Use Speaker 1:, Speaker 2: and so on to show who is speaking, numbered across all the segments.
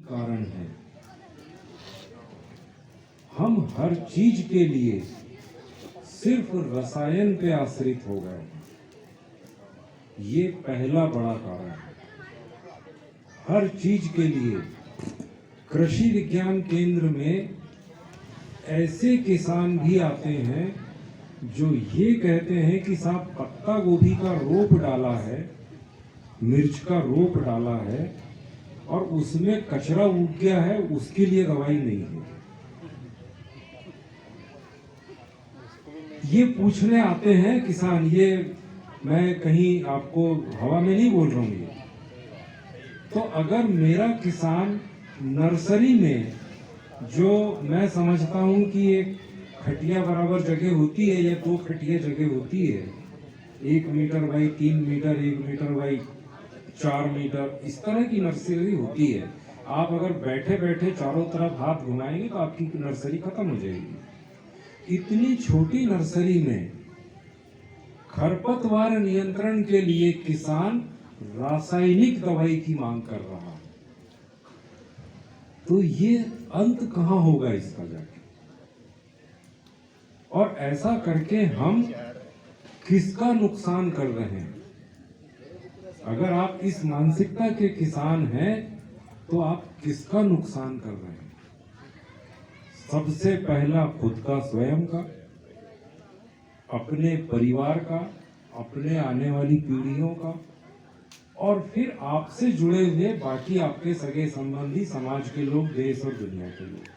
Speaker 1: कारण है। हम हर चीज के लिए सिर्फ रसायन पे आश्रित हो गए, ये पहला बड़ा कारण है। हर चीज के लिए कृषि विज्ञान केंद्र में ऐसे किसान भी आते हैं जो ये कहते हैं कि साहब पत्ता गोभी का रोप डाला है, मिर्च का रोप डाला है और उसमें कचरा उग गया है, उसके लिए दवाई नहीं है। ये पूछने आते हैं किसान, ये मैं कहीं आपको हवा में नहीं बोल रहा हूँ। ये तो अगर मेरा किसान नर्सरी में, जो मैं समझता हूँ कि एक खटिया बराबर जगह होती है या 2 खटिया जगह होती है, 1 metre by 3 metre, 1 metre by 4 metre, इस तरह की नर्सरी होती है। आप अगर बैठे बैठे चारों तरफ हाथ घुमाएंगे तो आपकी नर्सरी खत्म हो जाएगी। इतनी छोटी नर्सरी में खरपतवार नियंत्रण के लिए किसान रासायनिक दवाई की मांग कर रहा है, तो ये अंत कहां होगा इसका जाके? और ऐसा करके हम किसका नुकसान कर रहे हैं? अगर आप इस मानसिकता के किसान हैं तो आप किसका नुकसान कर रहे हैं? सबसे पहला खुद का, स्वयं का, अपने परिवार का, अपने आने वाली पीढ़ियों का, और फिर आपसे जुड़े हुए बाकी आपके सगे संबंधी, समाज के लोग, देश और दुनिया के लोग।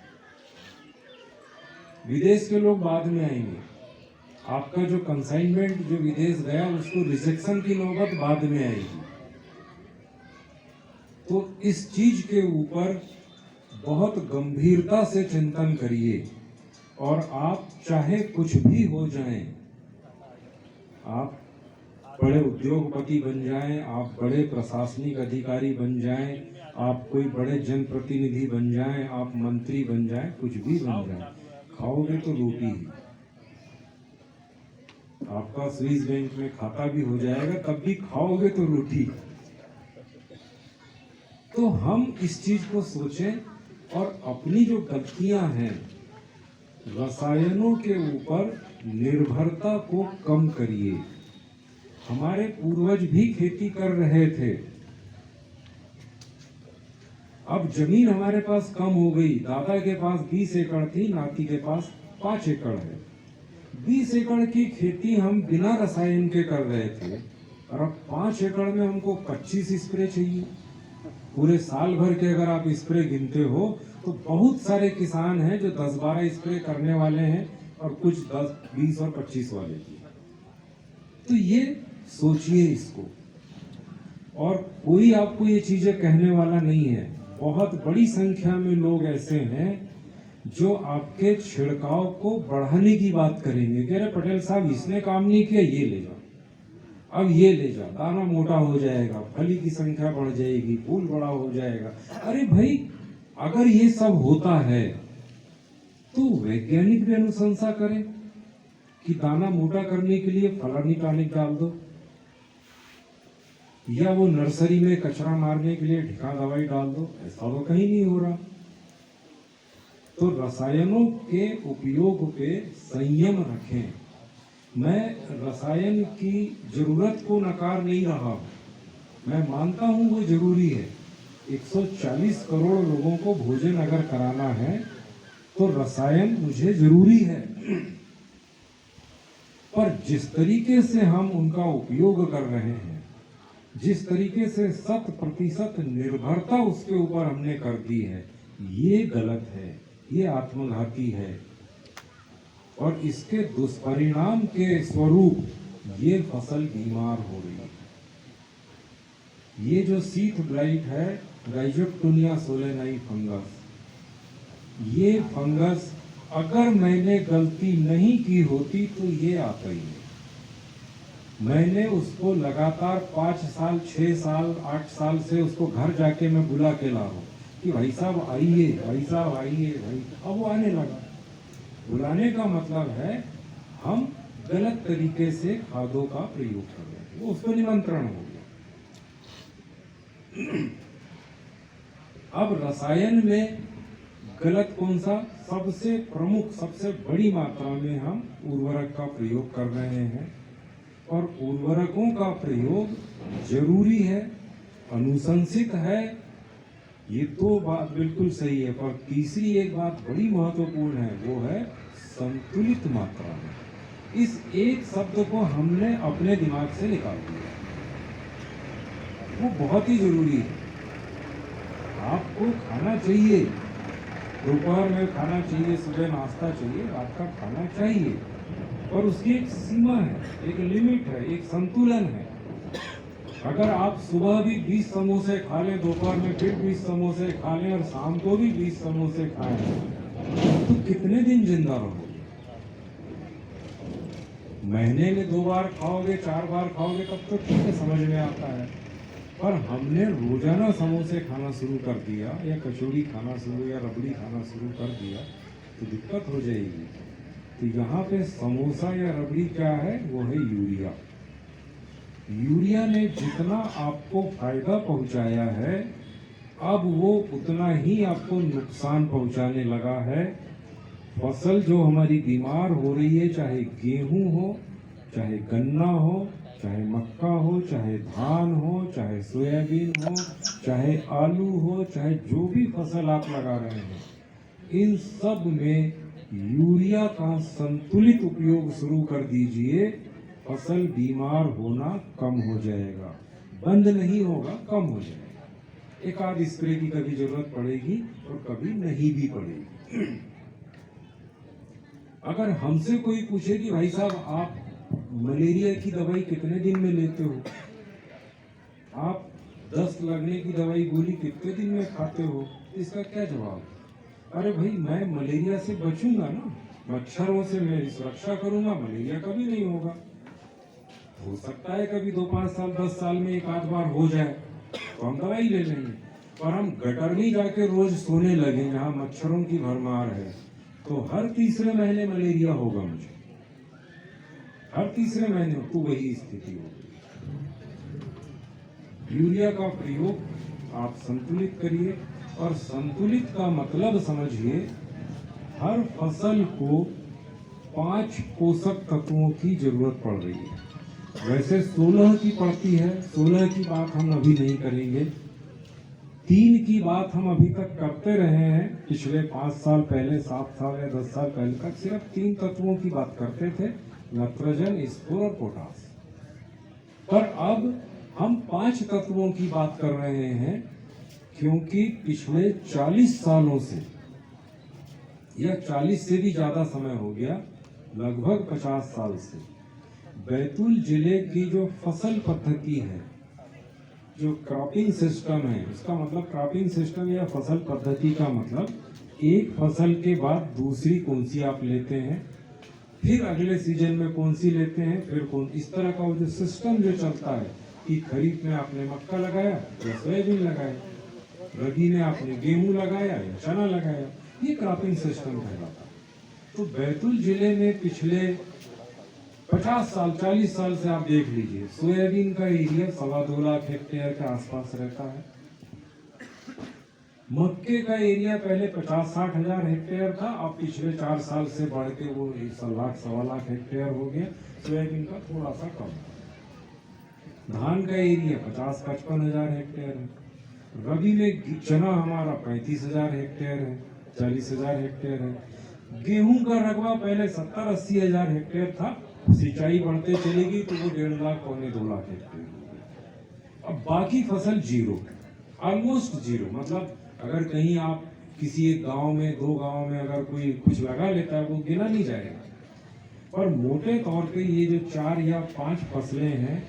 Speaker 1: विदेश के लोग बाद में आएंगे। आपका जो कंसाइनमेंट जो विदेश गया उसको रिजेक्शन की नौबत बाद में आएगी। तो इस चीज के ऊपर बहुत गंभीरता से चिंतन करिए। और आप चाहे कुछ भी हो जाएं, आप बड़े उद्योगपति बन जाएं, आप बड़े प्रशासनिक अधिकारी बन जाएं, आप कोई बड़े जनप्रतिनिधि बन जाएं, आप मंत्री बन जाएं, कुछ भी बन जाएं, खाओगे तो रोटी ही। आपका स्विस बैंक में खाता भी हो जाएगा, तब भी खाओगे तो रोटी। तो हम इस चीज को सोचें और अपनी जो गलतियां हैं, रसायनों के ऊपर निर्भरता को कम करिए। हमारे पूर्वज भी खेती कर रहे थे। अब जमीन हमारे पास कम हो गई। दादा के पास 20 एकड़ थी, नाती के पास 5 एकड़ है। 20 एकड़ की खेती हम बिना रसायन के कर रहे थे और अब 5 एकड़ में हमको 25 स्प्रे चाहिए। पूरे साल भर के अगर आप स्प्रे गिनते हो तो बहुत सारे किसान हैं जो 10-12 स्प्रे करने वाले हैं और कुछ 10, 20 और 25 वाले भी। तो ये सोचिए इसको। और कोई आपको ये चीजें कहने वाला नहीं है। बहुत बड़ी संख्या में लोग ऐसे हैं जो आपके छिड़काव को बढ़ाने की बात करेंगे। कह रहे पटेल साहब इसने काम नहीं किया, ये ले जाओ, अब ये ले जाओ, दाना मोटा हो जाएगा, फली की संख्या बढ़ जाएगी, फूल बड़ा हो जाएगा। अरे भाई, अगर ये सब होता है तो वैज्ञानिक भी अनुशंसा करें कि दाना मोटा करने के लिए फलानी टॉनिक डाल दो, या वो नर्सरी में कचरा मारने के लिए ढिका दवाई डाल दो। ऐसा तो कहीं नहीं हो रहा। तो रसायनों के उपयोग पे संयम रखें। मैं रसायन की जरूरत को नकार नहीं रहा, मैं मानता हूं वो जरूरी है। 140 करोड़ लोगों को भोजन अगर कराना है तो रसायन मुझे जरूरी है, पर जिस तरीके से हम उनका उपयोग कर रहे हैं, जिस तरीके से 100% निर्भरता उसके ऊपर हमने कर दी है, ये गलत है, ये आत्मघाती है। और इसके दुष्परिणाम के स्वरूप ये फसल बीमार हो रही है। ये जो सीथ ब्लाइट है, राइजोक्टोनिया सोलेनाई फंगस, ये फंगस अगर मैंने गलती नहीं की होती तो ये आता ही नहीं। मैंने उसको लगातार 5 साल, 6 साल, 8 साल से उसको घर जाके मैं बुला के ला रहा हूँ कि भाई साहब आइए, भाई साहब आइए, भाई। अब वो आने लगा। बुलाने का मतलब है हम गलत तरीके से खादों का प्रयोग कर रहे हैं, वो उसको निमंत्रण हो गया। अब रसायन में गलत कौन सा? सबसे प्रमुख, सबसे बड़ी मात्रा में हम उर्वरक का प्रयोग कर रहे हैं, और उर्वरकों का प्रयोग जरूरी है, अनुशंसित है, ये तो बात बिल्कुल सही है। पर तीसरी एक बात बड़ी महत्वपूर्ण है, वो है संतुलित मात्रा में। इस एक शब्द को हमने अपने दिमाग से निकाल दिया, वो बहुत ही जरूरी है। आपको खाना चाहिए, दोपहर में खाना चाहिए, सुबह नाश्ता चाहिए, रात का खाना चाहिए, और उसकी एक सीमा है, एक लिमिट है, एक संतुलन है। अगर आप सुबह भी 20 समोसे खा लें, दोपहर में फिर 20 समोसे खा लें, और शाम को भी 20 समोसे खाएं, तो कितने दिन जिंदा रहोगे? महीने में 2 बार खाओगे, 4 बार खाओगे, तब तो ठीक है, समझ में आता है। पर हमने रोजाना समोसे खाना शुरू कर दिया, या कचौड़ी खाना शुरू, या रबड़ी खाना शुरू कर दिया, तो दिक्कत हो जाएगी। तो यहाँ पे समोसा या रबड़ी क्या है? वो है यूरिया। यूरिया ने जितना आपको फायदा पहुंचाया है, अब वो उतना ही आपको नुकसान पहुंचाने लगा है। फसल जो हमारी बीमार हो रही है, चाहे गेहूं हो, चाहे गन्ना हो, चाहे मक्का हो, चाहे धान हो, चाहे सोयाबीन हो, चाहे आलू हो, चाहे जो भी फसल आप लगा रहे हैं, इन सब में यूरिया का संतुलित उपयोग शुरू कर दीजिए। फसल बीमार होना कम हो जाएगा, बंद नहीं होगा, कम हो जाएगा। एक आध स्प्रे की कभी जरूरत पड़ेगी और कभी नहीं भी पड़ेगी। अगर हमसे कोई पूछे कि भाई साहब आप मलेरिया की दवाई कितने दिन में लेते हो, आप दस्त लगने की दवाई गोली कितने दिन में खाते हो, इसका क्या जवाब? अरे भाई, मैं मलेरिया से बचूंगा ना, मच्छरों से मेरी सुरक्षा करूंगा, मलेरिया कभी नहीं होगा। हो सकता है कभी 2-5 साल 10 साल में एक आध बार हो जाए, तो हम दवाई ले लेंगे। पर हम गटर में जाके रोज सोने लगे जहाँ मच्छरों की भरमार है, तो हर तीसरे महीने मलेरिया होगा मुझे, हर तीसरे महीने। तो वही स्थिति होगी। यूरिया का प्रयोग आप संतुलित करिए, और संतुलित का मतलब समझिए, हर फसल को 5 पोषक तत्वों की जरूरत पड़ रही है। वैसे 16 की पड़ती है, 16 की बात हम अभी नहीं करेंगे। 3 की बात हम अभी तक करते रहे हैं, पिछले 5 साल पहले, 7 साल या 10 साल पहले तक सिर्फ 3 तत्वों की बात करते थे, नाइट्रोजन, स्फूर और पोटास। पर अब हम 5 तत्वों की बात कर रहे हैं, क्योंकि पिछले 40 सालों से, या 40 से भी ज्यादा समय हो गया, लगभग 50 साल से बैतूल जिले की जो फसल पद्धति है, जो क्रॉपिंग सिस्टम है, उसका मतलब क्रॉपिंग सिस्टम या फसल पद्धति का मतलब एक फसल के बाद दूसरी कौन सी आप लेते हैं, फिर अगले सीजन में कौन सी लेते हैं, फिर कौन, इस तरह का वो जो सिस्टम जो चलता है कि खरीफ में आपने मक्का लगाया या सोयाबीन लगाया, रबी में आपने गेहूं लगाया या चना लगाया, ये क्रॉपिंग सिस्टम कहलाता है। तो बैतूल जिले में पिछले 50 साल 40 साल से आप देख लीजिए, सोयाबीन का एरिया 2.25 लाख हेक्टेयर के आसपास रहता है। मक्के का एरिया पहले 50-60 हजार हेक्टेयर था, अब पिछले 4 साल से बढ़ के वो 1 लाख 1.25 लाख हेक्टेयर हो गया। सोयाबीन का थोड़ा सा कम। धान का एरिया 50-55 हजार हेक्टेयर है। रबी में चना हमारा 35 हजार हेक्टेयर है, 40 हजार हेक्टेयर है। गेहूं का रकबा पहले 70-80 हजार हेक्टेयर था, सिंचाई बढ़ते चलेगी तो वो 1.5 लाख 2 लाख हेक्टेयर हो गया। अब बाकी फसल जीरो, ऑलमोस्ट जीरो। मतलब अगर कहीं आप किसी एक गांव में, 2 गांव में अगर कोई कुछ लगा लेता है, वो गिना नहीं जाएगा। पर मोटे तौर पे ये जो 4 या 5 फसलें हैं,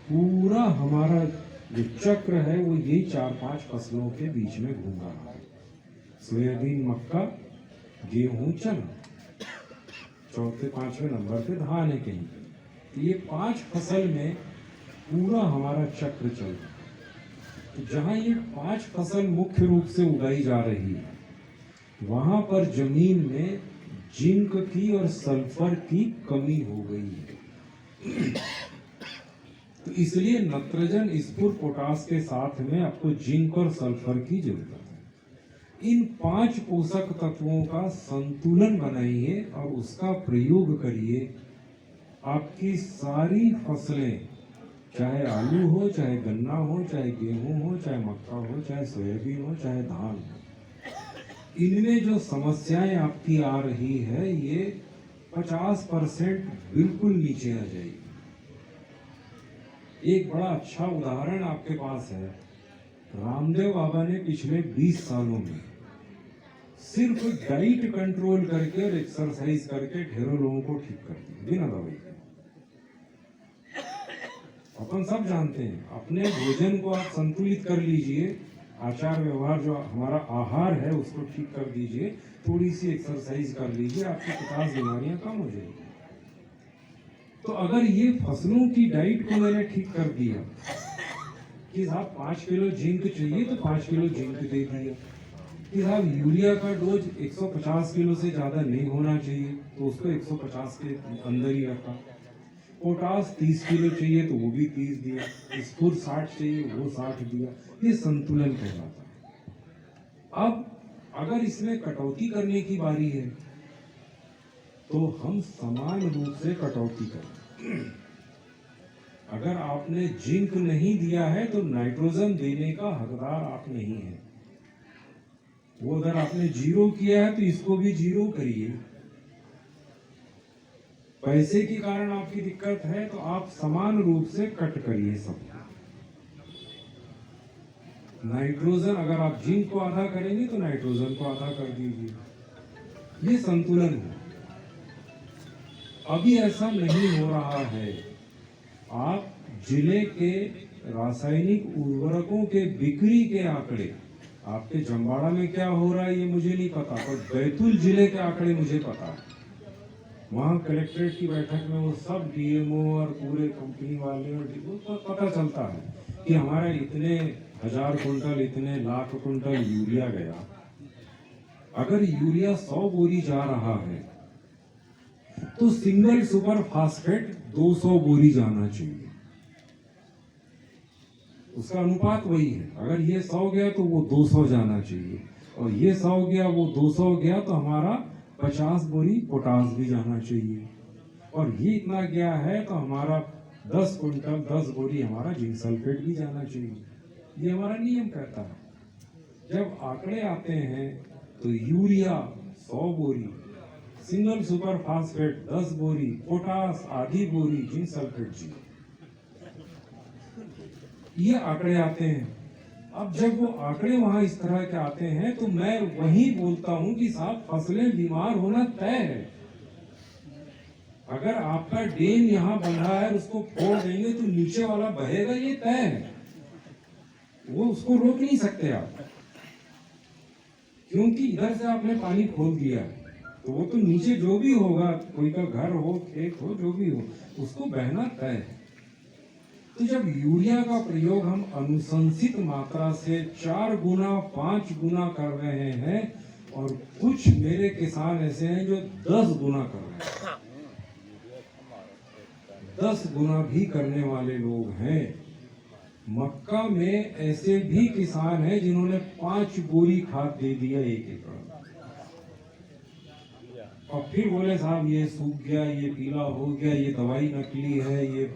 Speaker 1: पूरा हमारा जो चक्र है वो यही 4-5 फसलों के बीच में घूम रहा है। सोयाबीन, मक्का, गेहूं, चना, 4थे-5वें नंबर पे धान है कहीं। तो ये 5 फसल में पूरा हमारा चक्र चल रहा है। तो जहाँ ये 5 फसल मुख्य रूप से उगाई जा रही है, वहां पर जमीन में जिंक की और सल्फर की कमी हो गई है। तो इसलिए नाइट्रोजन, स्फूर, पोटास के साथ में आपको जिंक और सल्फर की जरूरत है। इन 5 पोषक तत्वों का संतुलन बनाइए और उसका प्रयोग करिए। आपकी सारी फसलें, चाहे आलू हो, चाहे गन्ना हो, चाहे गेहूं हो, चाहे मक्का हो, चाहे सोयाबीन हो, चाहे धान हो, इनमें जो समस्याएं आपकी आ रही है ये 50% बिल्कुल नीचे आ जाएगी। एक बड़ा अच्छा उदाहरण आपके पास है। रामदेव बाबा ने पिछले 20 सालों में सिर्फ डाइट कंट्रोल करके और एक्सरसाइज करके ढेरों लोगों को ठीक कर दिया बिना दवाई के। अपन सब जानते हैं, अपने भोजन को आप संतुलित कर लीजिए, आचार व्यवहार जो हमारा आहार है उसको ठीक कर दीजिए, थोड़ी सी एक्सरसाइज कर लीजिए, आपकी 50 बीमारियां कम हो जाएगी। तो अगर ये फसलों की डाइट को मैंने ठीक कर दिया कि साहब 5 किलो जिंक चाहिए तो 5 किलो जिंक दे दिया, कि साहब यूरिया का डोज 150 किलो से ज्यादा नहीं होना चाहिए तो उसको 150 के अंदर ही रखा, पोटास 30 किलो चाहिए तो वो भी 30 दिया, स्फूर 60 चाहिए वो 60 दिया। ये संतुलन कहलाता है। अब अगर इसमें कटौती करने की बारी है तो हम समान रूप से कटौती करें। अगर आपने जिंक नहीं दिया है तो नाइट्रोजन देने का हकदार आप नहीं है। वो अगर आपने 0 किया है तो इसको भी 0 करिए। पैसे के कारण आपकी दिक्कत है तो आप समान रूप से कट करिए सब। नाइट्रोजन अगर आप जिंक को आधा करेंगे तो नाइट्रोजन को आधा कर दीजिए। ये संतुलन है। अभी ऐसा नहीं हो रहा है। आप जिले के रासायनिक उर्वरकों के बिक्री के आंकड़े, आपके जंबाड़ा में क्या हो रहा है ये मुझे नहीं पता, पर बैतूल जिले के आंकड़े मुझे पता है। वहाँ कलेक्ट्रेट की बैठक में वो सब डीएमओ और पूरे कंपनी वाले और पता चलता है कि हमारा इतने 1000 कुंटल, इतने लाख कुंटल यूरिया गया। अगर यूरिया 100 बोरी जा रहा है तो सिंगल सुपर फास्फेट 200 बोरी जाना चाहिए। उसका अनुपात वही है। अगर ये 100 गया तो वो 200 जाना चाहिए, और ये 100 गया वो 200 गया तो हमारा 50 बोरी पोटास भी जाना चाहिए, और ये इतना गया है तो हमारा 10 कुंटल 10 बोरी हमारा जिंक सल्फेट भी जाना चाहिए। ये हमारा नियम कहता है। जब आंकड़े आते हैं तो यूरिया 100 बोरी, सिंगल सुपर फास्फेट 10 बोरी, पोटास आधी बोरी, जिंक सल्फेट जी, ये आंकड़े आते हैं। अब जब वो आंकड़े वहां इस तरह के आते हैं तो मैं वही बोलता हूं कि साहब फसलें बीमार होना तय है। अगर आपका डैम यहाँ बन रहा है उसको फोड़ देंगे तो नीचे वाला बहेगा, ये तय है। वो उसको रोक नहीं सकते आप, क्योंकि इधर से आपने पानी खोल दिया तो वो तो नीचे जो भी होगा, कोई का घर हो, खेत हो, जो भी हो, उसको बहना तय है। तो जब यूरिया का प्रयोग हम अनुशंसित मात्रा से 4 गुना 5 गुना कर रहे हैं, और कुछ मेरे किसान ऐसे हैं जो 10 गुना कर रहे हैं, 10 गुना भी करने वाले लोग हैं। मक्का में ऐसे भी किसान हैं जिन्होंने 5 बोरी खाद दे दिया 1 एकड़, और फिर बोले साहब ये सूख गया, ये पीला हो गया, ये दवाई नकली है, ये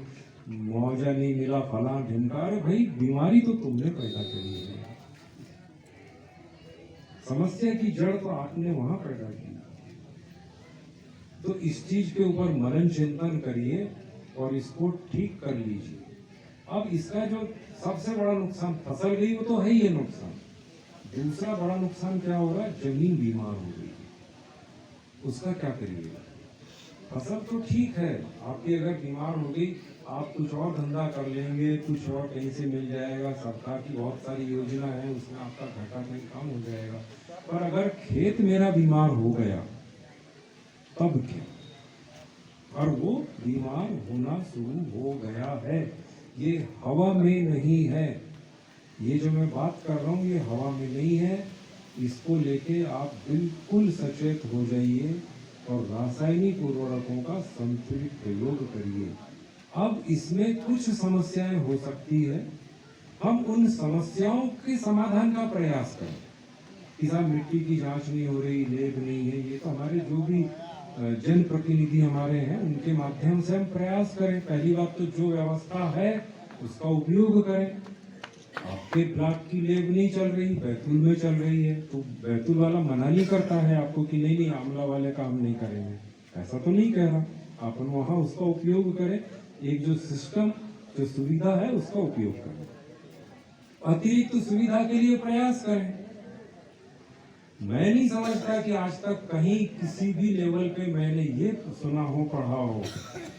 Speaker 1: मुआवजा नहीं मिला, फला ढिमका। अरे भाई, बीमारी तो तुमने पैदा करी है, समस्या की जड़ तो आपने वहां पैदा की। तो इस चीज के ऊपर मनन चिंतन करिए और इसको ठीक कर लीजिए। अब इसका जो सबसे बड़ा नुकसान फसल गई वो तो है ही है नुकसान। दूसरा बड़ा नुकसान क्या होगा, जमीन बीमार हो गई, उसका क्या करिएगा। फसल तो ठीक है, आपकी अगर बीमार हो गई आप कुछ और धंधा कर लेंगे, कुछ और कहीं से मिल जाएगा, सरकार की बहुत सारी योजना है, उसमें आपका घाटा कहीं कम हो जाएगा। पर अगर खेत मेरा बीमार हो गया तब क्या, और वो बीमार होना शुरू हो गया है, ये हवा में नहीं है। ये जो मैं बात कर रहा हूँ ये हवा में नहीं है। इसको लेके आप बिल्कुल सचेत हो जाइए और रासायनिक उर्वरकों का संतुलित प्रयोग करिए। अब इसमें कुछ समस्याएं हो सकती है, हम उन समस्याओं के समाधान का प्रयास करें। कि साहब मिट्टी की जांच नहीं हो रही, लेब नहीं है। ये तो हमारे जो भी जनप्रतिनिधि हमारे हैं उनके माध्यम से हम प्रयास करें। पहली बात तो जो व्यवस्था है उसका उपयोग करें। आपके ब्लॉक की लेब नहीं चल रही, बैतूल में चल रही है, तो बैतूल वाला मना नहीं करता है आपको कि नहीं नहीं आमला वाले काम नहीं करेंगे, ऐसा तो नहीं कह रहा। अपन वहां उसका उपयोग करें, एक जो सिस्टम जो सुविधा है उसका उपयोग करें, अतिरिक्त सुविधा के लिए प्रयास करें। मैं नहीं समझता कि आज तक कहीं किसी भी लेवल पे मैंने ये सुना हो, पढ़ा हो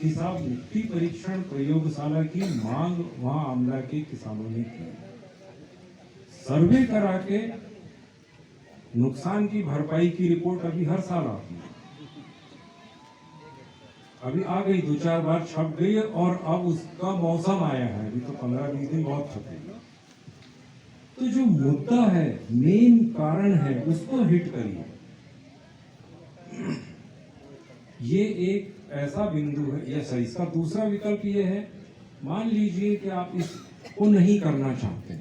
Speaker 1: कि साहब मिट्टी परीक्षण प्रयोगशाला की मांग वहां आमला के किसानों ने की। सर्वे करा के नुकसान की भरपाई की रिपोर्ट अभी हर साल आती है, अभी आ गई, 2-4 बार छप गई है और अब उसका मौसम आया है, अभी तो 15-20 दिन बहुत छपेगी। तो जो मुद्दा है, मेन कारण है, उसको हिट करिए। ये एक ऐसा बिंदु है। या सही, इसका दूसरा विकल्प ये है, मान लीजिए कि आप इसको नहीं करना चाहते,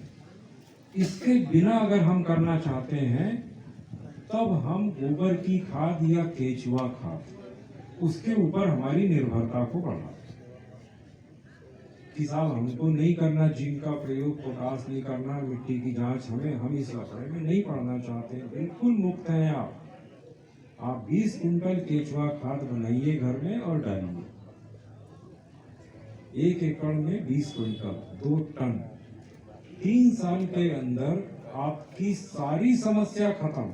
Speaker 1: इसके बिना अगर हम करना चाहते हैं तब हम गोबर की खाद या केचुआ खाद, उसके ऊपर हमारी निर्भरता को बढ़ाते। कि साहब हमको नहीं करना जिंक का प्रयोग, पोटास नहीं करना, मिट्टी की जांच, हम इस लफड़े में नहीं पड़ना चाहते, बिल्कुल मुक्त हैं आप 20 कुंटल केचुआ खाद बनाइए घर में और डालिए। 1 एकड़ में 20 कुंटल, 2 टन, 3 साल के अंदर आपकी सारी समस्या खत्म।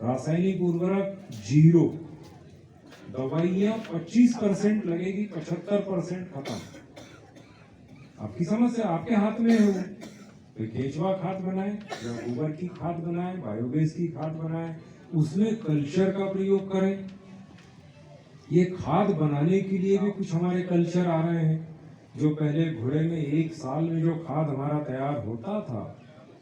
Speaker 1: रासायनिक उर्वरक 0, दवाइयां 25% लगेगी, 75% खत्म। आपकी समस्या आपके हाथ में है। तो केचुआ खाद बनाए या गोबर की खाद बनाए, बायोगैस की खाद बनाए, उसमें कल्चर का प्रयोग करें। ये खाद बनाने के लिए भी कुछ हमारे कल्चर आ रहे हैं। जो पहले घोड़े में 1 साल में जो खाद हमारा तैयार होता था,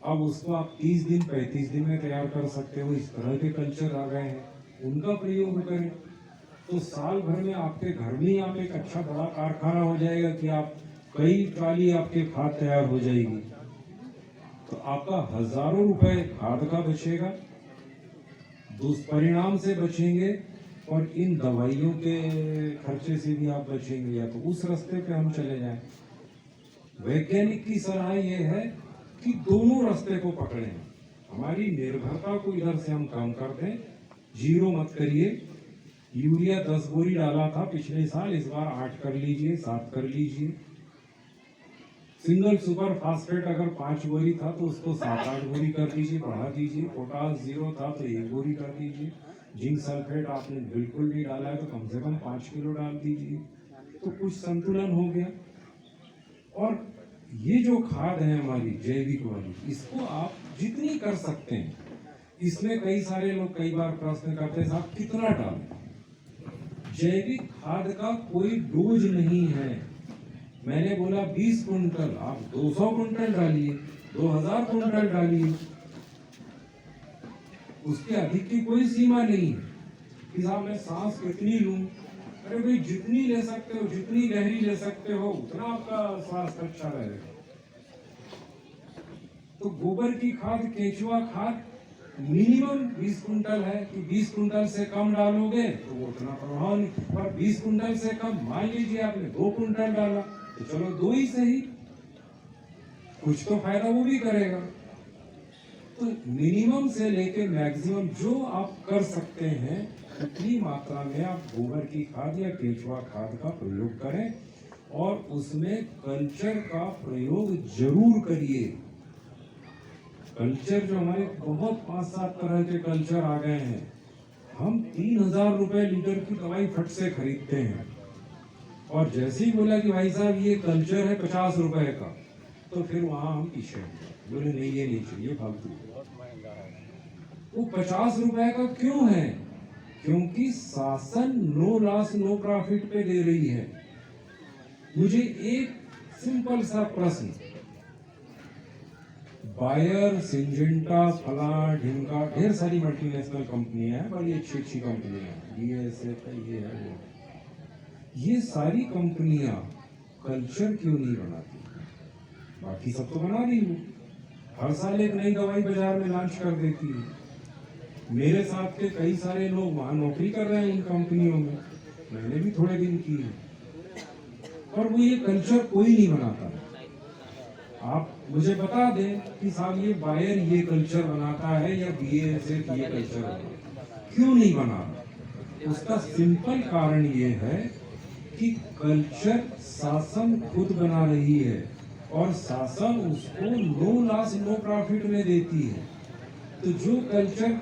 Speaker 1: अब उसको आप 30 दिन 35 दिन में तैयार कर सकते हो। इस तरह के कल्चर आ गए हैं, उनका प्रयोग करें। तो साल भर में आपके घर में आप एक अच्छा बड़ा कारखाना हो जाएगा कि आप कई ट्राली आपके खाद तैयार हो जाएगी। तो आपका हजारों रुपए खाद का बचेगा, दुष्परिणाम से बचेंगे और इन दवाइयों के खर्चे से भी आप बचेंगे। या तो उस रास्ते पे हम चले जाएं। वैज्ञानिक की सलाह यह है कि दोनों रास्ते को पकड़ें। हमारी निर्भरता को इधर से हम कम कर दें, 0 मत करिए। यूरिया 10 बोरी डाला था पिछले साल, इस बार 8 कर लीजिए, 7 कर लीजिए। सिंगल सुपर फास्फेट अगर 5 बोरी था तो उसको 7-8 बोरी कर दीजिए, बढ़ा दीजिए। पोटास 0 था तो 1 बोरी कर दीजिए। जिंक सल्फेट आपने बिल्कुल नहीं डाला है तो कम से कम 5 किलो डाल दीजिए, तो कुछ संतुलन हो गया। और ये जो खाद है हमारी जैविक वाली, इसको आप जितनी कर सकते हैं। इसमें कई सारे लोग कई बार प्रश्न करते हैं, साहब कितना डालें? जैविक खाद का कोई डोज नहीं है। मैंने बोला 20 कुंटल, आप 200 कुंटल डालिए, 2000 कुंटल डालिए, उसके अधिक की कोई सीमा नहीं है कि साहब मैं सांस कितनी लूं। अरे भाई, जितनी ले सकते हो, जितनी गहरी ले सकते हो, उतना आपका स्वास्थ्य अच्छा रहेगा। तो गोबर की खाद, केचुआ खाद मिनिमम 20 कुंटल है कि 20 कुंटल से कम डालोगे तो वो उतना प्रभाव नहीं। पर 20 कुंटल से कम, मान लीजिए आपने 2 कुंटल डाला तो चलो 2 ही सही, कुछ तो फायदा वो भी करेगा। तो मिनिमम से लेके मैक्सिमम जो आप कर सकते हैं उतनी मात्रा में आप गोबर की खाद या केचुआ खाद का प्रयोग करें, और उसमें कल्चर का प्रयोग जरूर करिए। कल्चर जो हमारे बहुत 5-7 तरह के कल्चर आ गए हैं। हम 3000 रुपए लीटर की दवाई फट से खरीदते हैं, और जैसे ही बोला कि भाई साहब ये कल्चर है 50 रुपए का, तो फिर वहां हम पीछे बोले नहीं ये नहीं चाहिए, फालतू। वो 50 रुपए का क्यों है? क्योंकि शासन नो लॉस नो प्रॉफिट पे दे रही है। मुझे एक सिंपल सा प्रश्न, बायर, सिंजेंटा, फला ढिमका, ढेर सारी मल्टीनेशनल कंपनियां हैं, बड़ी अच्छी अच्छी कंपनियां हैं, BASF है, ये है वो, ये सारी कंपनियां कल्चर क्यों नहीं बनाती? बाकी सब तो बना रही हूँ। हर साल एक नई दवाई बाजार में लॉन्च कर देती है। मेरे साथ के कई सारे लोग वहां नौकरी कर रहे हैं इन कंपनियों में, मैंने भी थोड़े दिन की है, और वो ये कल्चर कोई नहीं बनाता। आप मुझे बता दें कि साहब ये बायर ये कल्चर बनाता है या BASF ये कल्चर बनाता है, क्यों नहीं बना रहा? उसका सिंपल कारण ये है कि कल्चर शासन खुद बना रही है और शासन उसको नो लॉस नो प्रॉफिट में देती है। तो जो कल्चर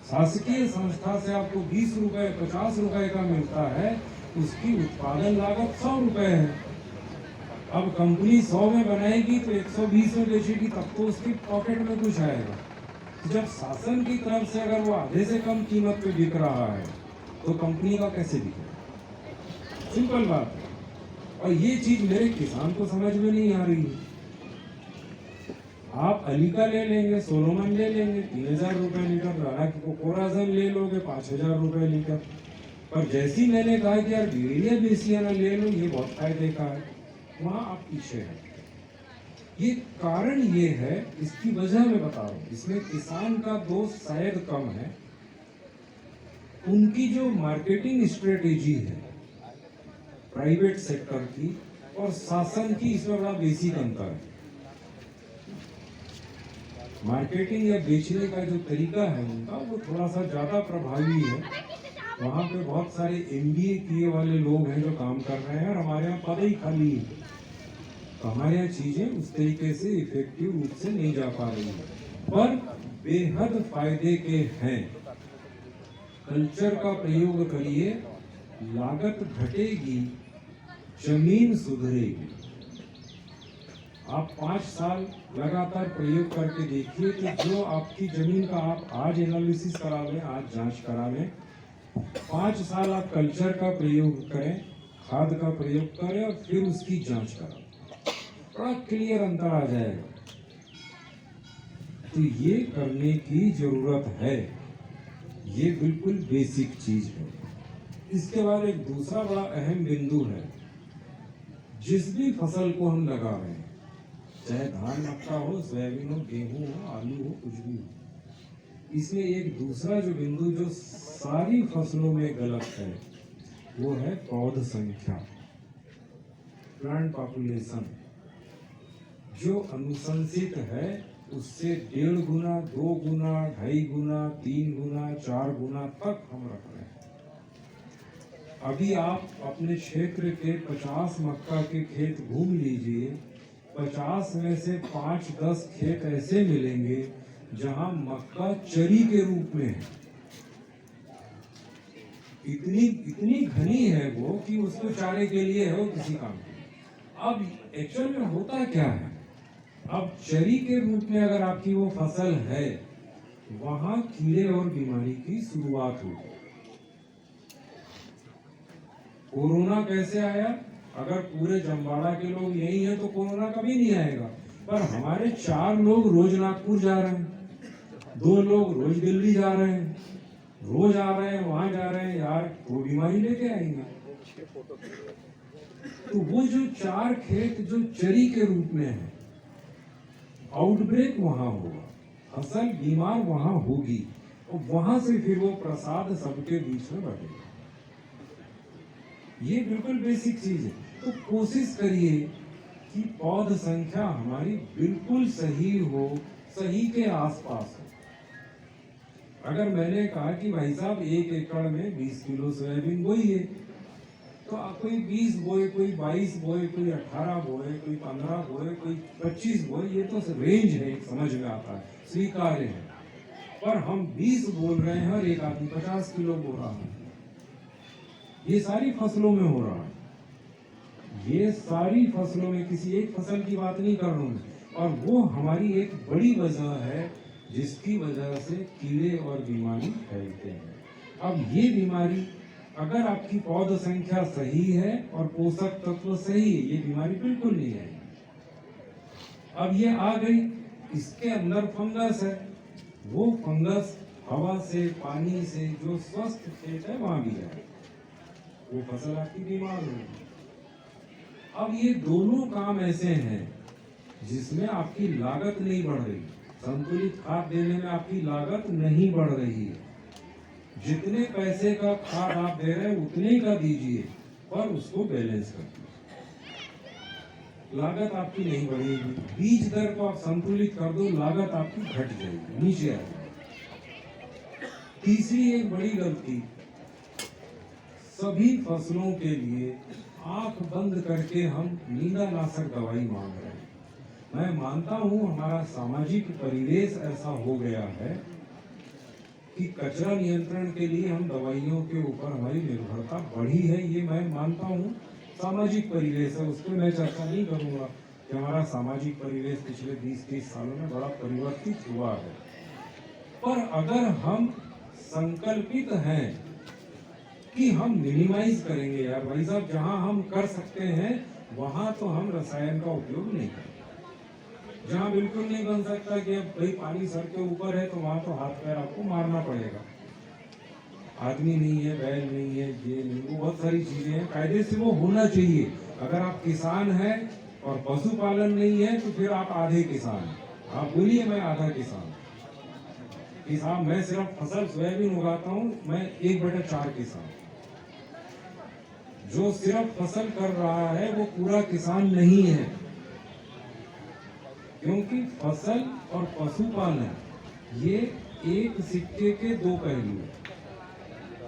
Speaker 1: शासकीय संस्था से आपको 20 रुपए 50 रुपए का मिलता है, उसकी उत्पादन लागत 100 रुपए है। अब कंपनी 100 में बनाएगी तो 120 में बेचेगी, तब तो उसकी पॉकेट में कुछ आएगा। जब शासन की तरफ से अगर वो आधे से कम कीमत पे बिक रहा है तो कंपनी का कैसे बिकेगा? सिंपल बात है। और ये चीज मेरे किसान को समझ में नहीं आ रही है। आप अलीका ले लेंगे, सोलोमन ले लेंगे 3000 रुपए लीटर, हालांकि कोकोराजन ले लोगे 5000 रुपए लीटर। पर जैसी मैंने कहा कि यार यूरिया बेसियाना ले लो, ये बहुत फायदे का है, वहां आप पीछे हैं। ये कारण ये है, इसकी वजह मैं बता रहा हूं। इसमें किसान का दोष शायद कम है, उनकी जो मार्केटिंग स्ट्रेटेजी है प्राइवेट सेक्टर की और शासन की, इसमें बड़ा बेसिक अंतर है। मार्केटिंग या बेचने का जो तरीका है उनका, वो थोड़ा सा ज्यादा प्रभावी है। वहां पे बहुत सारे MBA किए वाले लोग हैं जो काम कर रहे हैं, और हमारे यहाँ पद ही खाली है, तो हमारे यहाँ चीजें उस तरीके से इफेक्टिव रूप से नहीं जा पा रही है, पर बेहद फायदे के हैं। कल्चर का प्रयोग करिए, लागत घटेगी, जमीन सुधरेगी। आप 5 साल लगातार प्रयोग करके देखिए कि जो आपकी जमीन का आप आज एनालिसिस करा लें, आज जांच करा लें, 5 साल आप कल्चर का प्रयोग करें, खाद का प्रयोग करें और फिर उसकी जांच करें, बड़ा क्लियर अंतर आ जाएगा। तो ये करने की जरूरत है, ये बिल्कुल बेसिक चीज है। इसके बाद एक दूसरा बड़ा अहम बिंदु है, जिस भी फसल को हम लगा रहे हैं, चाहे धान मक्का हो, सोयाबीन हो, गेहूं हो, आलू हो, कुछ भी हो, इसमें एक दूसरा जो बिंदु जो सारी फसलों में गलत है, वो है पौध संख्या, प्लांट पॉपुलेशन। जो अनुशंसित है उससे 1.5 गुना, 2 गुना, 2.5 गुना, 3 गुना, 4 गुना तक हम रख रहे हैं। अभी आप अपने क्षेत्र के 50 मक्का के खेत घूम लीजिए, 50 में से 5-10 खेत ऐसे मिलेंगे जहां मक्का चरी के रूप में है। इतनी घनी है वो कि उसको चारे के लिए है, वो किसी काम के। अब एक्चुअल में होता क्या है, अब चरी के रूप में अगर आपकी वो फसल है, वहां कीड़े और बीमारी की शुरुआत होगी। कोरोना कैसे आया? अगर पूरे जमवाड़ा के लोग यही हैं तो कोरोना कभी नहीं आएगा। पर हमारे 4 लोग रोज नागपुर जा रहे हैं, 2 लोग रोज दिल्ली जा रहे हैं, रोज आ रहे हैं, वहां जा रहे हैं, यार वो बीमारी लेके आएंगे। तो वो जो 4 खेत जो चरी के रूप में है, आउटब्रेक वहां होगा, फसल बीमार वहां होगी, और वहां से फिर वो प्रसाद सबके बीच में बढ़ेगा। ये बिल्कुल बेसिक चीज है। तो कोशिश करिए कि पौध संख्या हमारी बिल्कुल सही हो, सही के आसपास हो। अगर मैंने कहा कि भाई साहब 1 एकड़ में 20 किलो सोयाबीन बोई है, तो कोई 20 बोए, कोई 22 बोए, कोई 18 बोए, कोई 15 बोए, कोई 25 बोए, ये तो रेंज है, समझ में आता है, स्वीकार्य है। पर हम 20 बोल रहे हैं और एक आदमी 50 किलो बोल रहा है। ये सारी फसलों में हो रहा है, ये सारी फसलों में, किसी एक फसल की बात नहीं कर रहा हूं, और वो हमारी एक बड़ी वजह है जिसकी वजह से कीड़े और बीमारी फैलते हैं। अब ये बीमारी, अगर आपकी पौध संख्या सही है और पोषक तत्व सही है, ये बीमारी बिल्कुल नहीं आएगी। अब ये आ गई, इसके अंदर फंगस है, वो फंगस हवा से, पानी से, जो स्वस्थ खेत है वहां भी जाए, वो फसल आपकी बीमार होगी। अब ये दोनों काम ऐसे हैं जिसमें आपकी लागत नहीं बढ़ रही। संतुलित खाद देने में आपकी लागत नहीं बढ़ रही है। जितने पैसे का खाद आप दे रहे हैं उतने का दीजिए, पर उसको बैलेंस कर दीजिए। लागत आपकी नहीं बढ़ेगी। बीज दर को आप संतुलित कर दो, लागत आपकी घट जाएगी, नीचे आ जाएगी। तीसरी एक बड़ी गलती, सभी फसलों के लिए आंख बंद करके हम नींदानाशक दवाई मांग रहे हैं। मैं मानता हूं हमारा सामाजिक परिवेश ऐसा हो गया है कि कचरा नियंत्रण के लिए हम दवाइयों के ऊपर हमारी निर्भरता बढ़ी है। ये मैं मानता हूँ सामाजिक परिवेश है, उस पर मैं चर्चा नहीं करूँगा कि हमारा सामाजिक परिवेश पिछले 20-30 सालों में बड़ा परिवर्तित हुआ है। पर अगर हम संकल्पित हैं कि हम मिनिमाइज करेंगे, यार भाई साहब, जहाँ हम कर सकते हैं वहाँ तो हम रसायन का उपयोग नहीं करेंगे। जहाँ बिल्कुल नहीं बन सकता कि अब भाई पानी सर के ऊपर है तो वहां तो हाथ पैर आपको मारना पड़ेगा। आदमी नहीं है, बैल नहीं है, ये नहीं, वो बहुत सारी चीजें हैं, कायदे से वो होना चाहिए। अगर आप किसान हैं और पशुपालन नहीं है तो फिर आप आधे किसान हैं। आप बोलिए मैं आधा किसान मैं सिर्फ फसल सोयाबीन उगाता हूँ, मैं 1/4 किसान। जो सिर्फ फसल कर रहा है वो पूरा किसान नहीं है, क्योंकि फसल और पशुपालन ये एक सिक्के के दो पहलू हैं।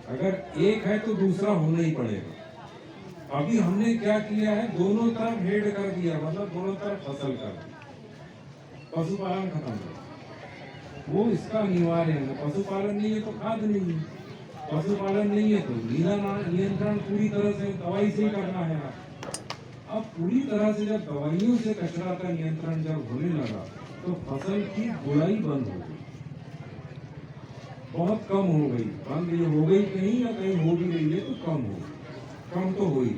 Speaker 1: अगर एक है तो दूसरा होना ही पड़ेगा। अभी हमने क्या किया है, दोनों तरफ हेड कर दिया, मतलब दोनों तरफ फसल कर दी, पशुपालन खत्म कर। वो इसका अनिवार्य है। पशुपालन नहीं है तो खाद नहीं है, पशुपालन नहीं है तो नियंत्रण पूरी तरह से दवाई से ही करना है। अब पूरी तरह से जब दवाइयों से कचरा का नियंत्रण जब होने लगा तो फसल की बुराई बंद हो गई, बहुत कम हो गई। बंद ये हो गई कहीं या कहीं हो भी रही है तो कम तो हो ही।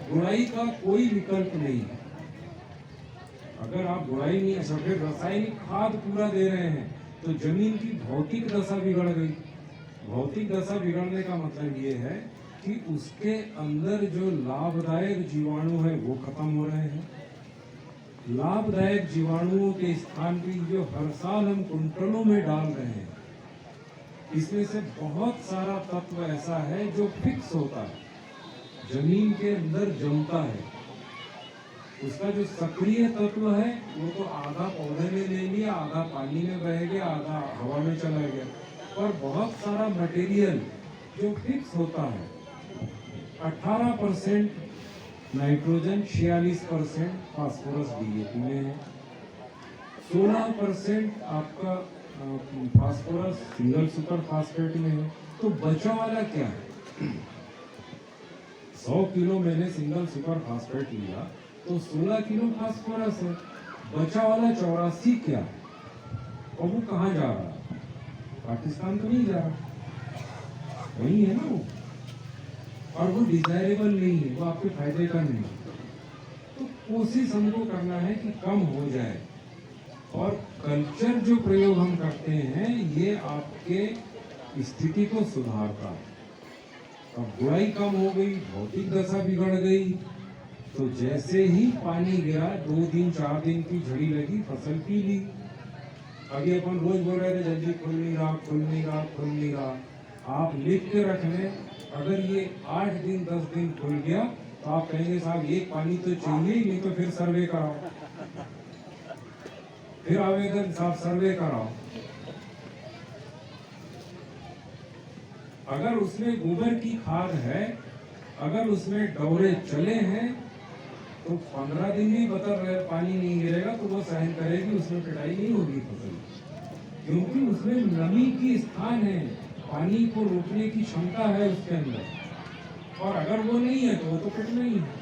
Speaker 1: बुराई का कोई विकल्प नहीं है। अगर आप बुराई नहीं, अच्छा फिर रासायनिक खाद पूरा दे रहे हैं तो जमीन की भौतिक दशा बिगड़ गई। भौतिक दशा बिगड़ने का मतलब ये है कि उसके अंदर जो लाभदायक जीवाणु है वो खत्म हो रहे हैं। लाभदायक जीवाणुओं के स्थान पर जो हर साल हम कुंटलों में डाल रहे हैं, इसमें से बहुत सारा तत्व ऐसा है जो फिक्स होता है, जमीन के अंदर जमता है। उसका जो सक्रिय तत्व है वो तो आधा पौधे में ले लिया, आधा पानी में बह गया, आधा हवा में चला गया। पर बहुत सारा मटेरियल जो फिक्स होता है, 18% नाइट्रोजन, 46% फास्फोरस DAP में है, 16% आपका फास्फोरस सिंगल सुपर फास्फेट में है। तो बचा वाला क्या है? 100 किलो मैंने सिंगल सुपर फास्फेट लिया तो 16 किलो फास्फोरस है। बचा वाला 84 क्या है? और वो कहाँ जा रहा है? पाकिस्तान तो नहीं जा रहा, वही है ना वो। और वो डिजायरेबल नहीं है, वो आपके फायदे का नहीं है। तो कोशिश हमको करना है कि कम हो जाए। और कल्चर जो प्रयोग हम करते हैं ये आपके स्थिति को सुधारता है। अब बुराई कम हो गई, भौतिक दशा बिगड़ गई, तो जैसे ही पानी गिरा, 2 दिन 4 दिन की झड़ी लगी, फसल पी ली। अभी अपन रोज बोल रहे थे जल्दी खुल नहीं रहा। आप लिख के रख लें, अगर ये 8 दिन 10 दिन खुल गया तो आप कहेंगे साहब एक पानी तो चाहिए ही, नहीं तो फिर सर्वे कराओ, फिर आवेदन, साहब सर्वे कराओ। अगर उसमें गोबर की खाद है, अगर उसमें डोरे चले हैं तो 15 दिन भी पानी नहीं गिरेगा तो वो सहन करेगी, उसमें कटाई नहीं होगी फसल, क्योंकि उसमें नमी की स्थान है, पानी को रोकने की क्षमता है उसके अंदर। और अगर वो नहीं है तो वो तो पिटना ही है।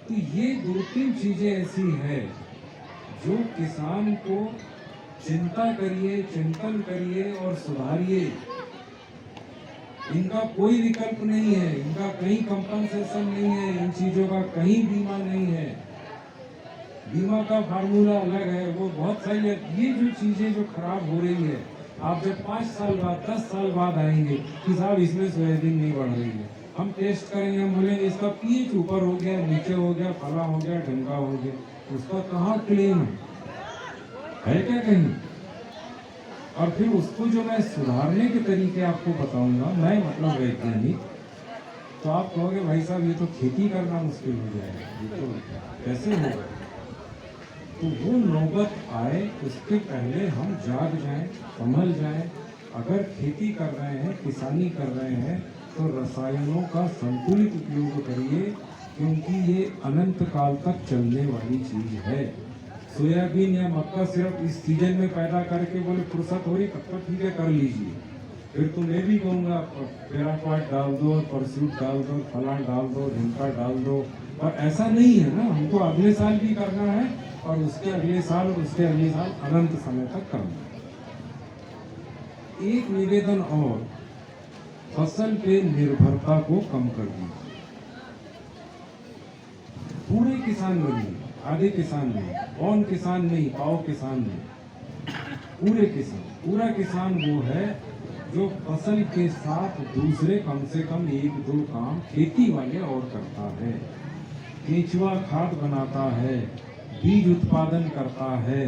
Speaker 1: तो ये 2-3 चीजें ऐसी है जो किसान को चिंता करिए, चिंतन करिए और सुधारिए। इनका कोई विकल्प नहीं है, इनका कहीं कंपनसेशन नहीं है, इन चीजों का कहीं बीमा नहीं है। बीमा का फार्मूला अलग है, वो बहुत सारी है। ये जो चीजें जो खराब हो रही है, आप जब 5 साल बाद 10 साल बाद आएंगे कि साहब इसमें सोयाबीन नहीं बढ़ रही है, हम टेस्ट करेंगे, हम बोले इसका पीएच ऊपर हो गया, नीचे हो गया, फला हो गया, ढंगा हो गया, उसका कहाँ क्लेम है क्या कहीं? और फिर उसको जो मैं सुधारने के तरीके आपको बताऊंगा, मैं मतलब वैज्ञानिक, तो आप कहोगे भाई साहब ये तो खेती करना मुश्किल हो जाएगा, ये तो कैसे होगा? तो वो नौबत आए उसके पहले हम जाग जाएं, संभल जाएं। अगर खेती कर रहे हैं, किसानी कर रहे हैं, तो रसायनों का संतुलित उपयोग करिए, क्योंकि ये अनंत काल तक चलने वाली चीज है। सोयाबीन या मक्का सिर्फ इस सीजन में पैदा करके बोले फुर्सत हो रही, तब तक ठीक है कर लीजिए, फिर तो मैं भी कहूँगा पेराक्वाट डाल दो, परसूट डाल दो, फलां डाल दो, ढिंका डाल दो। और ऐसा नहीं है ना, हमको अगले साल भी करना है और उसके अगले साल और उसके अगले साल अनंत समय तक करना है। एक निवेदन और, फसल पे निर्भरता को कम कर दीजिए। पूरे किसान बनिए, आधे किसान नहीं, कौन किसान नहीं, पाव किसान नहीं, पूरे किसान। पूरा किसान वो है जो फसल के साथ दूसरे कम से कम एक दो काम खेती वाले और करता है। केंचुआ खाद बनाता है, बीज उत्पादन करता है,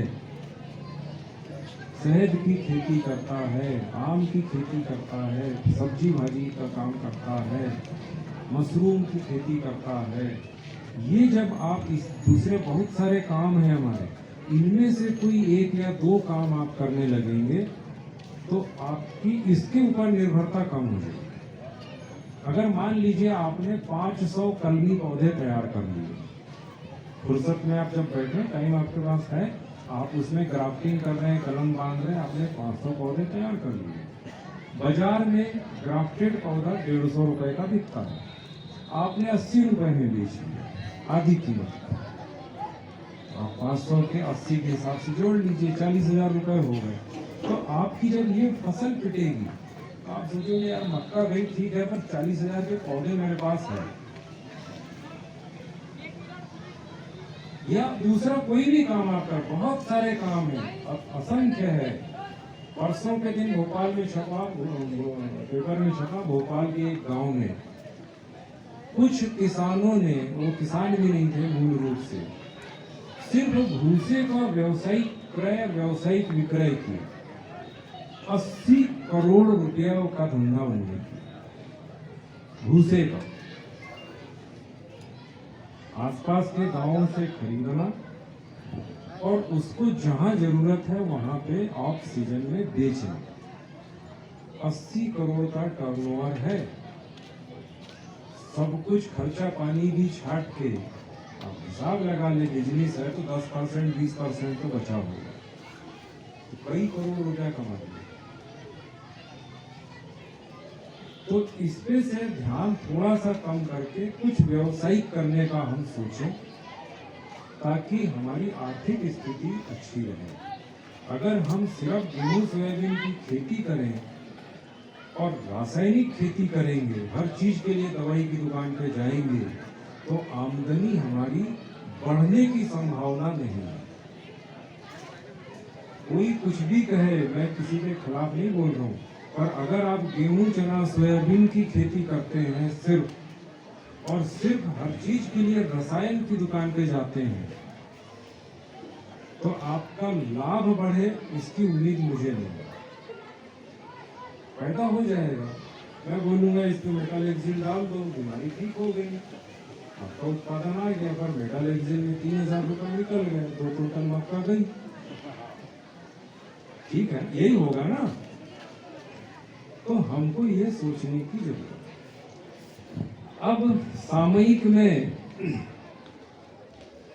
Speaker 1: शहद की खेती करता है, आम की खेती करता है, सब्जी भाजी का काम करता है, मशरूम की खेती करता है। ये जब आप इस दूसरे बहुत सारे काम हैं हमारे, इनमें से कोई एक या दो काम आप करने लगेंगे तो आपकी इसके ऊपर निर्भरता कम हो जाएगी। अगर मान लीजिए आपने 500 कलमी पौधे तैयार कर लिए, फुर्सत में आप जब बैठे, टाइम आपके पास है, आप उसमें ग्राफ्टिंग कर रहे हैं, कलम बांध रहे हैं, आपने 500 पौधे तैयार कर लिए। बाजार में ग्राफ्टेड पौधा 150 रुपए का बिकता है, आपने 80 रुपए में बेच लिया, आधी कीमत। आप 500 के 80 के हिसाब से जोड़ लीजिए, 40,000 रुपए हो गए। तो आपकी जब ये फसल पिटेगी तो आप सोचोगे यार मक्का गई ठीक है, पर 40,000 के पौधे मेरे पास है। या दूसरा कोई भी काम आपका, बहुत सारे काम है, अब असंख्य है। परसों के दिन भोपाल में छपा, पेपर में छपा, भोपाल के एक गांव में कुछ किसानों ने, वो किसान भी नहीं थे मूल रूप से, सिर्फ भूसे का व्यावसायिक विक्रय किया, 80 करोड़ रुपया का धंधा बन गया भूसे का। आसपास के गांवों से खरीदना और उसको जहां जरूरत है वहां पे ऑफ सीजन में बेचना। 80 करोड़ का टर्नओवर है। सब कुछ खर्चा पानी भी छाट के आप हिसाब लगा ले, बिजनेस है तो 10% 20% तो बचा होगा, तो कई करोड़ रुपया कमा लिया। तो इसमें से ध्यान थोड़ा सा कम करके कुछ व्यवसायिक करने का हम सोचें, ताकि हमारी आर्थिक स्थिति अच्छी रहे। अगर हम सिर्फ गेहूं सोयाबीन की खेती करें और रासायनिक खेती करेंगे, हर चीज के लिए दवाई की दुकान पे जाएंगे, तो आमदनी हमारी बढ़ने की संभावना नहीं है। कोई कुछ भी कहे, मैं किसी के खिलाफ नहीं बोल रहा हूँ, पर अगर आप गेहूं चना सोयाबीन की खेती करते हैं सिर्फ और सिर्फ हर चीज के लिए रसायन की दुकान पे जाते हैं, तो आपका लाभ बढ़े इसकी उम्मीद मुझे नहीं। पैदा हो जाएगा, मैं बोलूंगा इस पे मेटालेक्सिल डाल दो, बीमारी ठीक हो गई, आपका उत्पादन आ गया। पर मेटालेक्सिल में 3,000 रुपये निकल गए, 2 कुंटल मक्का गई। ठीक है, यही होगा ना। तो हमको ये सोचने की जरूरत। अब सामयिक में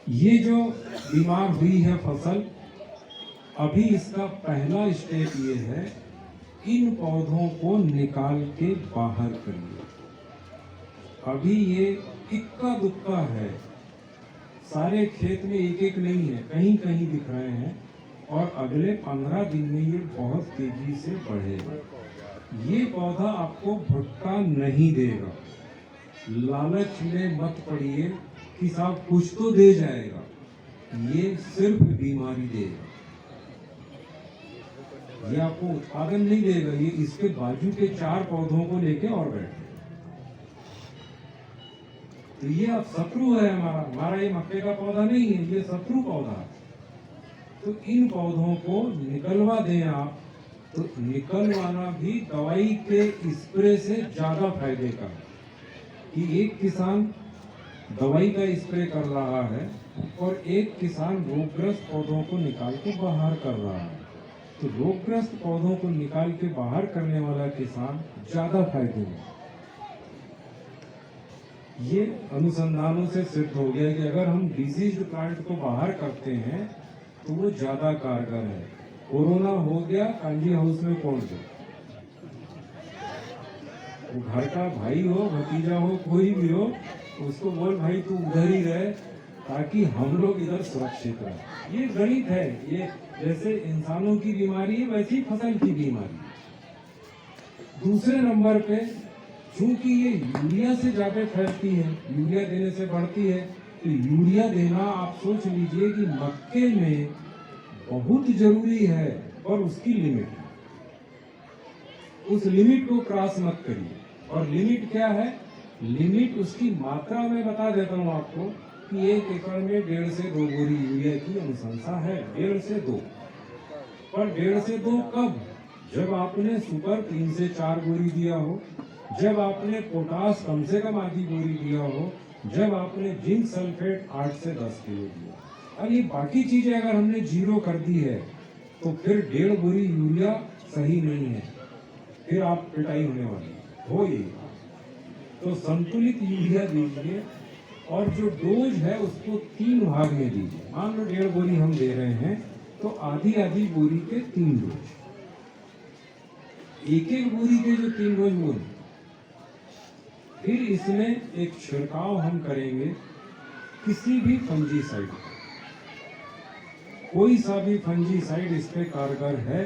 Speaker 1: ये जो बीमार हुई है फसल, अभी इसका पहला स्टेप ये है, इन पौधों को निकाल के बाहर करिए। अभी ये इक्का दुक्का है, सारे खेत में एक एक नहीं है, कहीं कहीं दिख रहे हैं, और अगले 15 दिन में ये बहुत तेजी से बढ़ेगा। ये पौधा आपको भुट्टा नहीं देगा, लालच में मत पड़िए कि साहब कुछ तो दे जाएगा, ये सिर्फ बीमारी देगा। ये आपको उत्पादन नहीं देगा, ये इसके बाजू के 4 पौधों को लेके और बैठे। तो ये अब शत्रु है हमारा ये मक्के का पौधा नहीं है, ये शत्रु पौधा है। तो इन पौधों को निकलवा दें आप, तो निकलवाना भी दवाई के स्प्रे से ज्यादा फायदे का है कि एक किसान दवाई का स्प्रे कर रहा है और एक किसान रोगग्रस्त पौधों को निकाल के बाहर कर रहा है। तो रोगग्रस्त पौधों को निकाल के बाहर करने वाला किसान ज्यादा फायदे में। ये अनुसंधानों से सिद्ध हो गया कि अगर हम डिजीज्ड प्लांट को बाहर करते हैं तो वो ज्यादा कारगर है। कोरोना हो गया, कांजी हाउस में पहुंच गया, वो घर का भाई हो, भतीजा हो, कोई भी हो, उसको बोल भाई तू उधर ही रहे ताकि हम लोग इधर सुरक्षित रहे। ये गणित है, ये जैसे इंसानों की बीमारी है वैसी फसल की बीमारी। दूसरे नंबर पे चूंकि ये यूरिया से ज्यादा फैलती है, यूरिया देने से बढ़ती है, तो यूरिया देना आप सोच लीजिए कि मक्के में बहुत जरूरी है, और उसकी लिमिट, उस लिमिट को क्रॉस मत करिए। और लिमिट क्या है? लिमिट उसकी मात्रा में बता देता हूँ आपको कि 1 एकड़ में 1.5 से 2 बोरी यूरिया की अनुशंसा है। 1.5 से 2, पर 1.5 से 2 कब? जब आपने सुपर 3 से 4 बोरी दिया हो, जब आपने पोटास कम से कम आधी बोरी दिया हो, जब आपने जिंक सल्फेट 8 से 10 किलो दिया। और ये बाकी चीजें अगर हमने 0 कर दी है तो फिर 1.5 बोरी यूरिया सही नहीं है, फिर आप पिटाई होने वाली हो। ये तो संतुलित यूरिया दीजिए, और जो डोज है उसको 3 भाग में दीजिए। मान लो 1.5 बोरी हम दे रहे हैं तो आधी आधी बोरी के 3 डोज, एक बोरी के जो 3 डोज वो। फिर इसमें एक छिड़काव हम करेंगे किसी भी फंजीसाइड, कोई सा भी फंजीसाइड इस पे कारगर है।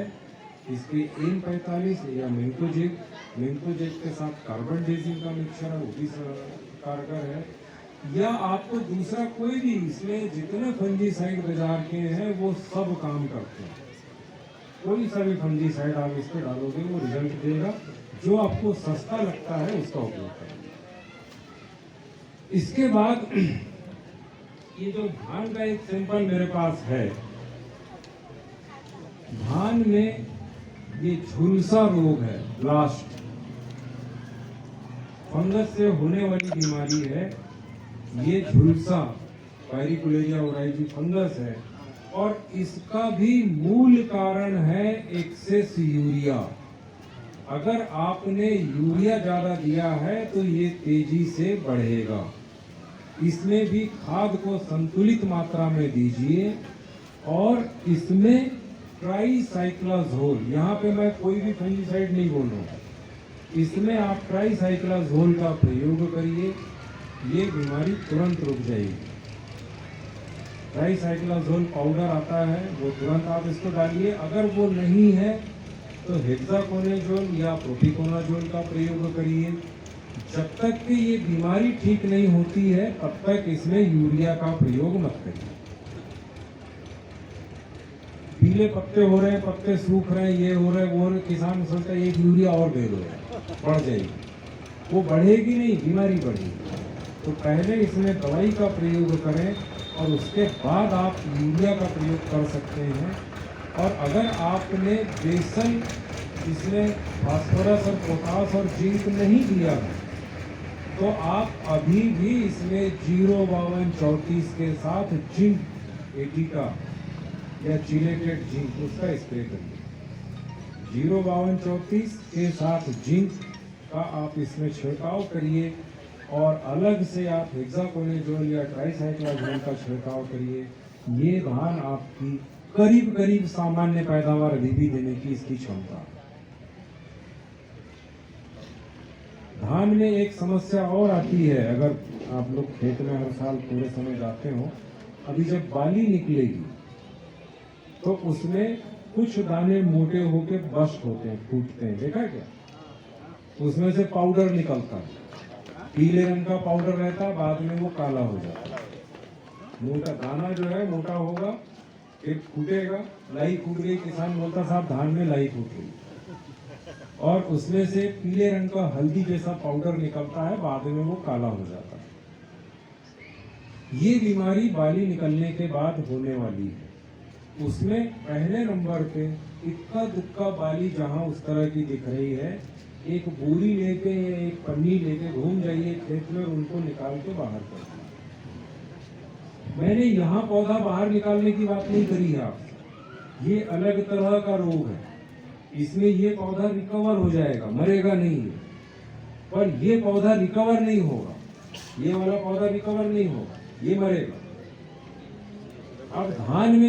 Speaker 1: इसके M45 या मेंकोजेब के साथ कार्बन डेजिम का मिक्सचर है, वो भी कारगर है। या आपको दूसरा कोई भी, इसमें जितने फंजीसाइड बाजार के हैं वो सब काम करते हैं। कोई सा भी फंजीसाइड आप इस पे डालोगे वो रिजल्ट देगा। जो आपको सस्ता लगता है उसका उपयोग करें। इसके बाद ये जो धान का एक सैंपल मेरे पास है, धान में ये झुलसा रोग है, ब्लास्ट फंगस से होने वाली बीमारी है। ये झुलसा पायरिकुलेरिया ओराइजी फंगस है, और इसका भी मूल कारण है एक्सेस यूरिया। अगर आपने यूरिया ज्यादा दिया है तो ये तेजी से बढ़ेगा। इसमें भी खाद को संतुलित मात्रा में दीजिए, और इसमें ट्राईसाइक्लाज़ोल, यहाँ पे मैं कोई भी फंजीसाइड नहीं बोल रहा हूँ, इसमें आप ट्राईसाइक्लाज़ोल का प्रयोग करिए, ये बीमारी तुरंत रुक जाएगी। ट्राईसाइक्लाज़ोल पाउडर आता है, वो तुरंत आप इसको डालिए। अगर वो नहीं है तो हेक्साकोनाजोल या प्रोपिकोनाजोल का प्रयोग करिए। जब तक कि ये बीमारी ठीक नहीं होती है तब तक इसमें यूरिया का प्रयोग मत करिए। पीले पत्ते हो रहे हैं, पत्ते सूख रहे हैं, ये हो रहे वो हो रहे, किसान सोचता है एक यूरिया और दे दो, बढ़ जाएगी। वो बढ़ेगी नहीं, बीमारी बढ़ेगी। तो पहले इसमें दवाई का प्रयोग करें और उसके बाद आप यूरिया का प्रयोग कर सकते हैं। और अगर आपने बेसल इसमें फास्फोरस और पोटास और जिंक नहीं दिया है तो आप अभी भी इसमें 05234 के साथ जिंक 80 का या चिलेटेड जिंक उसका स्प्रे करिए। 05234 के साथ जिंक का आप इसमें छिड़काव करिए, और अलग से आप हेक्साकोनाजोल या ट्राईसाइक्लाज़ोल का छिड़काव करिए। ये धान आपकी करीब करीब सामान्य पैदावार अभी भी देने की इसकी क्षमता है। धान में एक समस्या और आती है, अगर आप लोग खेत में हर साल पूरे समय जाते हो, अभी जब बाली निकलेगी तो उसमें कुछ दाने मोटे होके बस्ट होते हैं, फूटते हैं, देखा क्या? उसमें से पाउडर निकलता है, पीले रंग का पाउडर रहता है, बाद में वो काला हो जाता है। मोटा दाना जो है मोटा होगा, फिर फूटेगा, लाई फूट गई, किसान बोलता साहब धान में लाई फूट गई, और उसमें से पीले रंग का हल्दी जैसा पाउडर निकलता है, बाद में वो काला हो जाता है। ये बीमारी बाली निकलने के बाद होने वाली है। उसमें पहले नंबर पे इक्का दुक्का बाली जहां उस तरह की दिख रही है, एक बोरी लेके या एक पन्नी लेके घूम जाइए खेत में, उनको निकाल के बाहर कर दीजिए। मैंने यहाँ पौधा बाहर निकालने की बात नहीं करी है आपसे। ये अलग तरह का रोग है, इसमें ये पौधा रिकवर हो जाएगा, मरेगा नहीं है। पर ये पौधा रिकवर नहीं होगा, ये वाला पौधा रिकवर नहीं होगा, ये मरेगा। अब धान में